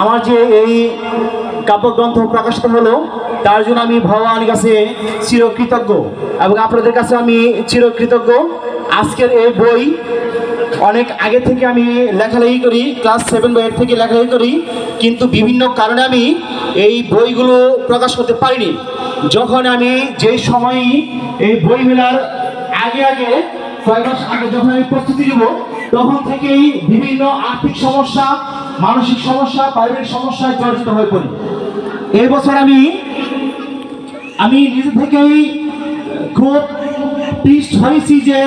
আমার যে এই কাব্যগ্রন্থ প্রকাশিত হলো তার জন্য আমি ভগবানের কাছে চিরকৃতজ্ঞ এবং আপনাদের কাছে আমি চিরকৃতজ্ঞ। আজকের এই বই অনেক আগে থেকে আমি লেখালেখি করি, ক্লাস 7 বা 8 থেকে লেখালেখি করি, কিন্তু বিভিন্ন কারণে আমি এই বইগুলো প্রকাশ করতে পারিনি। যখন আমি যেই সময়ই এই বই মেলার আগে কয়েক মাস আগে যখন আমি প্রস্তুতি নেব, তখন থেকেই বিভিন্ন আর্থিক সমস্যা, মানসিক সমস্যা, পারিবারিক সমস্যায় জর্জরিত হয়ে পড়ি। এই বছর আমি নিজে থেকেই খুব পিস্ট হয়েছি, যে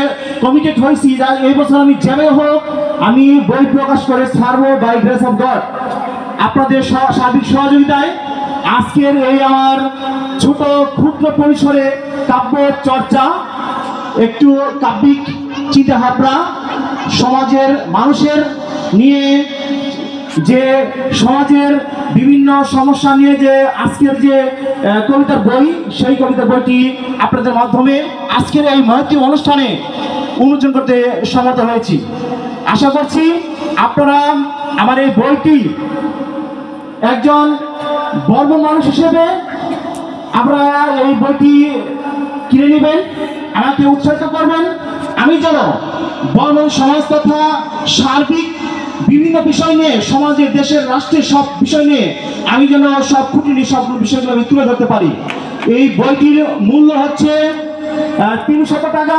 কমিটেড হয়েছি যে এই বছর আমি যেভাবে হোক আমি বই প্রকাশ করে ছাড়বো বাই গ্রেস অফ গড। আপনাদের সার্বিক সহযোগিতায় আজকের এই আমার ছোট ক্ষুদ্র পরিসরে কাব্য চর্চা, একটু কাব্যিক চিন্তাভাবনা, সমাজের মানুষের নিয়ে, যে সমাজের বিভিন্ন সমস্যা নিয়ে যে আজকের যে কবিতার বই, সেই কবিতার বইটি আপনাদের মাধ্যমে আজকের এই মহতী অনুষ্ঠানে উন্মোচন করতে সমর্থ হয়েছি। আশা করছি আপনারা আমার এই বইটি একজন বর্ব মানুষ হিসেবে আপনারা এই বইটি কিনে নেবেন, আমাকে উৎসাহিত করবেন। আমি যেন বর্ব সমাজ তথা সার্বিক বিভিন্ন বিষয় নিয়ে, সমাজের, দেশের, রাষ্ট্রের সব বিষয় নিয়ে আমি যেন সব খুঁটিনি সব বিষয়গুলো আমি তুলে ধরতে পারি। এই বইটির মূল্য হচ্ছে 300 টাকা,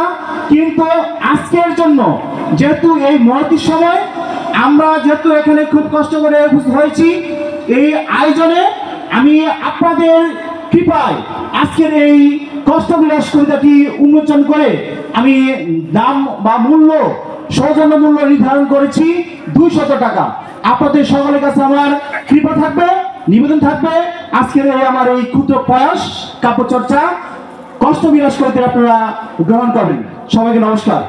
কিন্তু আজকের জন্য যেহেতু এই মহতী সময় আমরা যেহেতু এখানে খুব কষ্ট করে উপস্থিত হয়েছি, এই আয়োজনে আমি আপনাদের কৃপায় আজকের এই কষ্টবিলাস কবিতাটি উন্মোচন করে আমি দাম বা মূল্য, সৌজন্য মূল্য নির্ধারণ করেছি 200 টাকা। আপনাদের সকলের কাছে আমার কৃপা থাকবে, নিবেদন থাকবে, আজকের এই আমার এই ক্ষুদ্র প্রয়াস কাব্য চর্চা কষ্ট বিলাস করতে আপনারা গ্রহণ করবেন। সবাইকে নমস্কার।